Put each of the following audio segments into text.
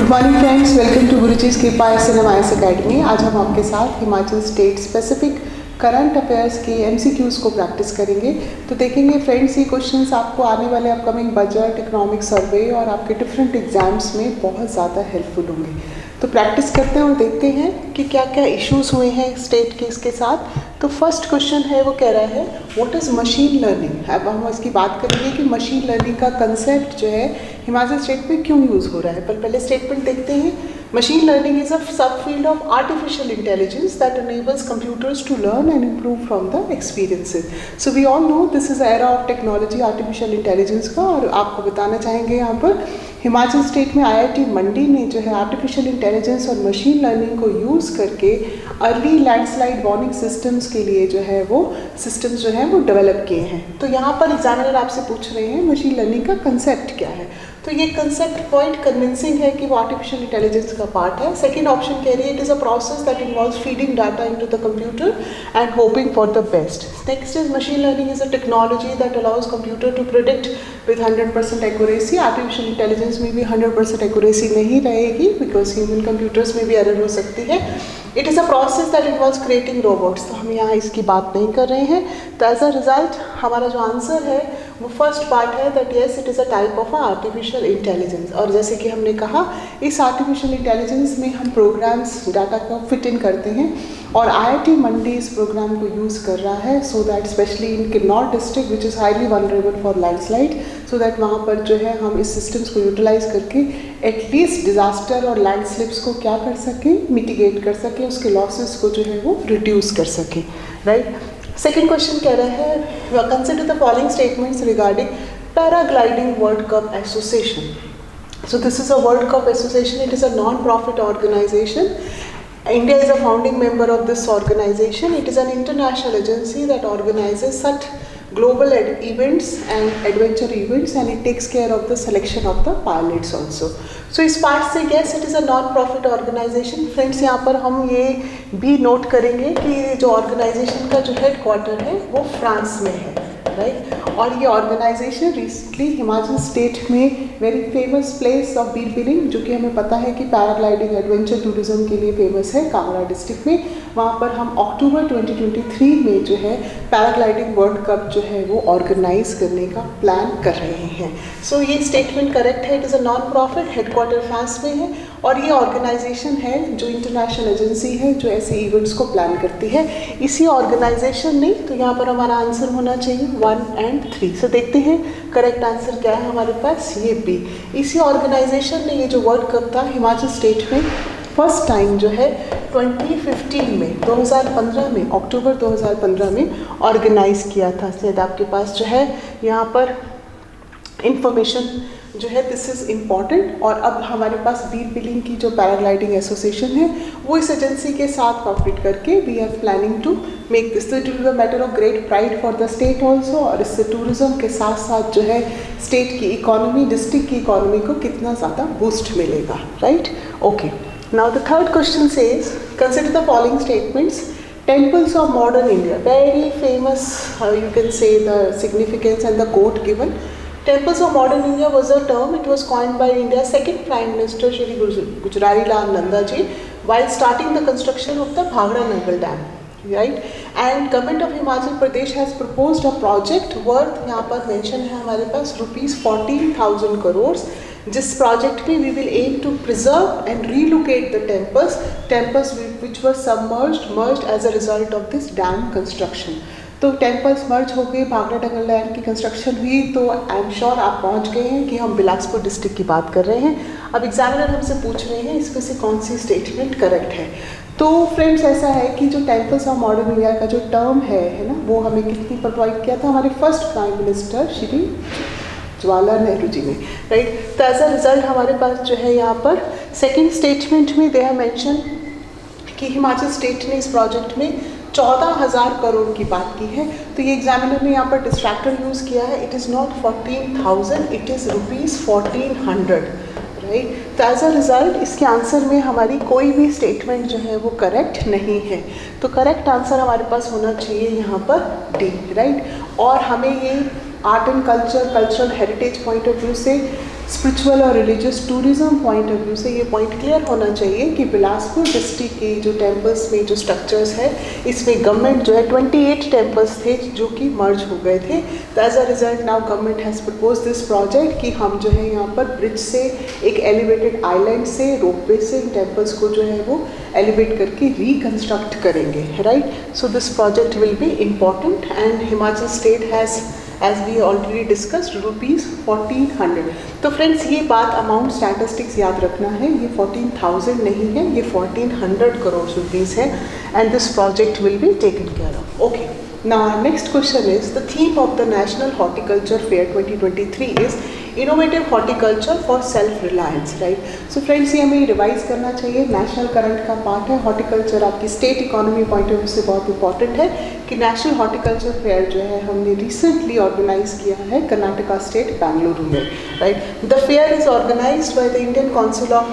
Morning friends, welcome to Guruji's Kripa IAS academy. आज हम आपके साथ Himachal state specific current affairs के MCQs को प्रैक्टिस करेंगे। तो देखेंगे फ्रेंड्स, ये क्वेश्चंस आपको आने वाले अपकमिंग बजट, इकोनॉमिक सर्वे और आपके डिफरेंट एग्जाम्स में बहुत ज़्यादा हेल्पफुल होंगे। तो प्रैक्टिस करते हैं और देखते हैं कि क्या क्या इश्यूज हुए हैं स्टेट के इसके साथ। तो फर्स्ट क्वेश्चन है, वो कह रहा है व्हाट इज़ मशीन लर्निंग। अब हम इसकी बात करेंगे कि मशीन लर्निंग का कंसेप्ट जो है हिमाचल स्टेट में क्यों यूज़ हो रहा है। पर पहले स्टेटमेंट देखते हैं। मशीन लर्निंग इज अ सब field of artificial intelligence that enables computers to learn and improve from the experiences. So we all know this is era of technology, artificial intelligence का। और आपको बताना चाहेंगे यहाँ पर हिमाचल स्टेट में IIT मंडी ने जो है आर्टिफिशियल इंटेलिजेंस और मशीन लर्निंग को यूज़ करके अर्ली लैंडस्लाइड वार्निंग सिस्टम्स के लिए जो है वो सिस्टम्स जो है वो डेवलप किए हैं। तो यहाँ पर एग्जामिनर आपसे पूछ रहे हैं मशीन लर्निंग का कंसेप्ट क्या है। तो ये कंसेप्ट क्वाइट कन्विंसिंग है कि वो आर्टिफिशियल इंटेलिजेंस का पार्ट है। सेकेंड ऑप्शन कह रही है it is a process that involves feeding data into the computer and hoping for the best. Next is machine learning is a technology that allows computer to predict with 100% accuracy. Artificial intelligence में भी 100% accuracy नहीं रहेगी because human computers में भी error हो सकती है। It is a process that involves creating robots. तो हम यहाँ इसकी बात नहीं कर रहे हैं। तो एज अ रिजल्ट हमारा जो आंसर है वो फर्स्ट पार्ट है that yes it is a type of artificial intelligence. और जैसे कि हमने कहा इस आर्टिफिशियल इंटेलिजेंस में हम प्रोग्राम्स डाटा को फिट इन करते हैं और IIT मंडी इस प्रोग्राम को यूज़ कर रहा है so that specially in Kinnaur district which is highly vulnerable for landslide, so that वहाँ पर जो है हम इस सिस्टम्स को यूटिलाइज करके एटलीस्ट डिज़ास्टर और लैंडस्लिप्स को क्या कर सकें, मिटिगेट कर सकें, उसके लॉसेस को जो है वो रिड्यूस कर सकें। राइट। सेकेंड क्वेश्चन कह रहा है consider the following statements regarding paragliding world cup association. So this is a World Cup Association. It is a non-profit organization. India is a founding member of this organization. It is an international agency that organizes such global events and adventure events, and it takes care of the selection of the pilots also. So इस part से yes it is a non-profit organization. Friends, यहाँ पर हम ये भी note करेंगे कि जो ऑर्गेनाइजेशन का जो हेड क्वार्टर है वो फ्रांस में है। राइट। और ये ऑर्गेनाइजेशन रिसेंटली हिमाचल स्टेट में very famous place of Bir Billing, जो कि हमें पता है कि पैराग्लाइडिंग एडवेंचर टूरिज्म के लिए फेमस है, कांगड़ा डिस्ट्रिक्ट में। वहाँ पर हम अक्टूबर 2023 में जो है पैराग्लाइडिंग वर्ल्ड कप जो है वो ऑर्गेनाइज करने का प्लान कर रहे हैं। सो ये स्टेटमेंट करेक्ट है। It is a non profit, headquarter France में है और ये ऑर्गेनाइजेशन है जो इंटरनेशनल एजेंसी है जो ऐसे इवेंट्स को प्लान करती है। इसी ऑर्गेनाइजेशन ने, तो यहाँ पर हमारा आंसर होना चाहिए 1 और 3। सो देखते हैं करेक्ट आंसर क्या है हमारे पास, ये बी। इसी ऑर्गेनाइजेशन ने ये जो वर्ल्ड कप था हिमाचल स्टेट में फर्स्ट टाइम जो है 2015 में 2015 में अक्टूबर 2015 में ऑर्गेनाइज किया था। शायद आपके पास जो है यहाँ पर इंफॉर्मेशन जो है दिस इज़ इम्पॉर्टेंट। और अब हमारे पास बीर बिलिंग की जो पैराग्लाइडिंग एसोसिएशन है वो इस एजेंसी के साथ कॉपरेट करके we are planning to make this. It is a matter of great pride for the state also. और इससे टूरिज़्म के साथ साथ जो है स्टेट की इकोनॉमी, डिस्ट्रिक्ट की इकोनॉमी को कितना ज़्यादा बूस्ट मिलेगा। Right. Okay, now the third question says consider the following statements. Temples of modern India, very famous, you can say the significance and the quote given. Temples of modern India was a term, it was coined by India's second Prime Minister Shri Gujrari Lal Nanda ji while starting the construction of the Bhangra Nangal Dam. Right? And government of Himachal Pradesh has proposed a project worth, यहाँ पर mention है हमारे पास ₹14,000 crores, जिस project में we will aim to preserve and relocate the temples which were merged as a result of this dam construction. तो temples merge हो गए, भांगड़ा नंगल डैम की कंस्ट्रक्शन हुई। तो आई एम श्योर आप पहुंच गए हैं कि हम बिलासपुर डिस्ट्रिक्ट की बात कर रहे हैं। अब एग्जामिनर हमसे पूछ रहे हैं इसमें से कौन सी स्टेटमेंट करेक्ट है। तो फ्रेंड्स ऐसा है कि जो टेम्पल्स ऑफ मॉडर्न इंडिया का जो टर्म है ना, वो हमें कितनी पर प्रोवाइड किया था हमारे first prime minister Shri Jawaharlal Nehru ji ने। राइट। तो एज अ रिजल्ट हमारे पास जो है यहाँ पर सेकेंड स्टेटमेंट में दे हैव मेंशन कि हिमाचल स्टेट ने इस प्रोजेक्ट में 14,000 करोड़ की बात की है। तो ये एग्जामिनर ने यहाँ पर डिस्ट्रैक्टर यूज़ किया है। It is not 14,000, it is ₹1400। Right. तो एज अ रिजल्ट इसके आंसर में हमारी कोई भी स्टेटमेंट जो है वो करेक्ट नहीं है। तो करेक्ट आंसर हमारे पास होना चाहिए यहाँ पर डी। राइट। और हमें ये art and cultural heritage point of view से स्पिरिचुअल और religious tourism point of view से ये पॉइंट क्लियर होना चाहिए कि बिलासपुर डिस्ट्रिक्ट के जो टेम्पल्स में जो स्ट्रक्चर्स है, इसमें गवर्नमेंट जो है 28 टेम्पल्स थे जो कि मर्ज हो गए थे। तो as a result now government has propose this project कि हम जो है यहाँ पर ब्रिज से एक एलिवेटेड आइलैंड से रोपवे से इन टेम्पल्स को जो है वो एलिवेट करके रिकन्स्ट्रक्ट करेंगे, right. So this project will be important and Himachal state has as we already discussed ₹1400। तो फ्रेंड्स ये बात अमाउंट स्टैटिस्टिक्स याद रखना है, ये 14,000 नहीं है, ये 1400 करोड़ रुपीज़ है and this project will be taken care of. Okay, now our next question is the theme of the National Horticulture Fair 2023 is Innovative Horticulture for Self-Reliance, right? So friends ये हमें रिवाइज करना चाहिए, national current का part है। Horticulture आपकी state economy point of view से बहुत important है कि नेशनल हॉर्टिकल्चर फेयर जो है हमने रिसेंटली ऑर्गेनाइज किया है कर्नाटका स्टेट बेंगलुरु में, right. The fair is organised by the Indian council of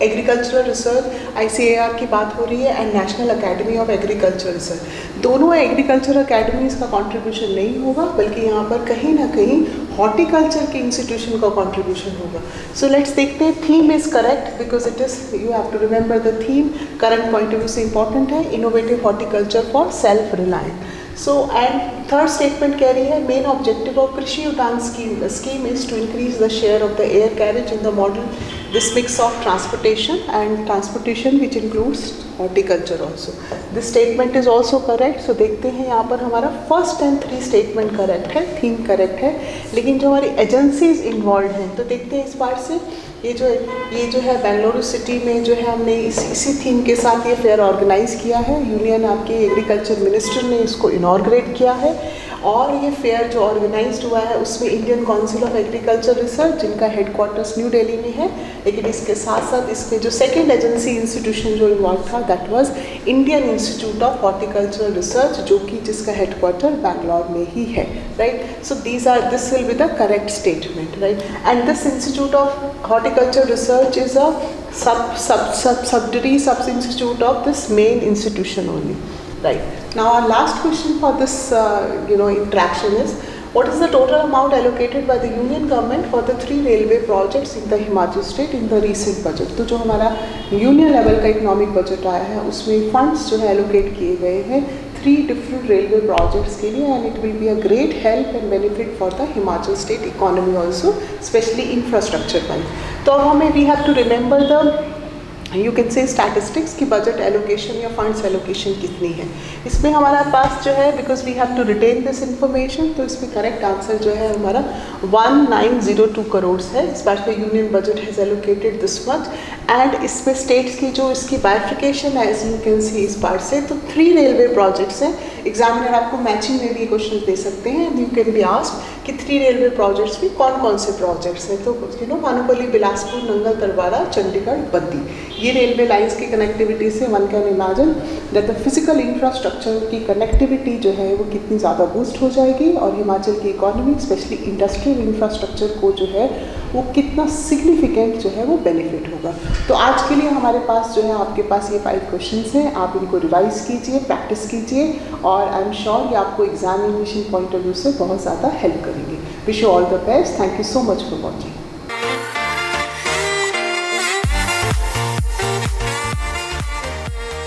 agricultural research, ICAR की बात हो रही है, and national academy of agriculture research. दोनों एग्रीकल्चर अकेडमीज़ का कंट्रीब्यूशन नहीं होगा, बल्कि यहाँ पर कहीं ना कहीं हॉर्टिकल्चर के इंस्टीट्यूशन का कंट्रीब्यूशन होगा। सो लेट्स देखते हैं, theme is correct because it is, you have to remember the theme, current point of view से इंपॉर्टेंट है, innovative horticulture for self reliant. So and third statement कह रही है, main objective of Krishi Udan scheme is to increase the share of the air carriage in the model this mix of transportation which includes horticulture also. This statement is also correct. So देखते हैं यहाँ पर हमारा first and 3 statement correct है, theme correct है, लेकिन जो हमारी एजेंसीज इन्वॉल्व हैं, तो देखते हैं इस बार से ये जो है बेंगलुरु सिटी में जो है हमने इसी थीम के साथ ये फेयर ऑर्गेनाइज किया है। यूनियन आपके एग्रीकल्चर मिनिस्टर ने इसको इनॉर्गरेट किया है और ये फेयर जो ऑर्गेनाइज्ड हुआ है उसमें Indian council of agriculture research, जिनका हेडक्वार्टर्स न्यू दिल्ली में है, लेकिन इसके साथ साथ इसमें जो सेकेंड एजेंसी इंस्टीट्यूशन जो इन्वॉल्व था that was Indian institute of horticultural research, जो कि जिसका हेडक्वार्टर बैंगलोर में ही है, right. So this will be the correct statement, right. And this institute of horticulture research is a subsidiary sub-institute of this main institution only, right. Now our last question for this interaction is, what is the total amount allocated by the union government for the 3 railway projects in the Himachal state in the recent budget? तो जो हमारा union level का economic budget आया है उसमें funds जो है allocate किए गए हैं 3 different railway projects के लिए, and it will be a great help and benefit for the Himachal state economy also, especially infrastructure wise. तो अब हमें we have to remember the you can say statistics की budget allocation या funds allocation कितनी है। इसमें हमारा पास जो है, because we have to retain this information, तो इसमें करेक्ट आंसर जो है हमारा 1902 करोड़ है। इस बार का union budget has allocated this much, and इसमें स्टेट्स की जो इसकी बाइफ्रिकेशन है एज यू कैन सी इस बार से, तो 3 रेलवे प्रोजेक्ट्स हैं। एग्जामिनर आपको मैचिंग में भी क्वेश्चन दे सकते हैं, यू कैन बी आस्क्ड कि 3 रेलवे प्रोजेक्ट्स में कौन कौन से प्रोजेक्ट्स हैं। तो भानुपल्ली, बिलासपुर, नंगल, तरवारा, चंडीगढ़, बद्दी, ये रेलवे लाइंस की कनेक्टिविटी से one can imagine that the physical infrastructure की कनेक्टिविटी जो है वो कितनी ज़्यादा बूस्ट हो जाएगी, और हिमाचल की इकोनॉमी स्पेशली इंडस्ट्रियल इंफ्रास्ट्रक्चर को जो है वो कितना सिग्निफिकेंट जो है वो बेनिफिट होगा। तो आज के लिए हमारे पास जो है आपके पास ये 5 क्वेश्चंस हैं, आप इनको रिवाइज कीजिए, प्रैक्टिस कीजिए, और आई एम श्योर ये आपको एग्जामिनेशन पॉइंट ऑफ व्यू से बहुत ज़्यादा हेल्प करेंगे। Wish you all the best. Thank you so much for watching.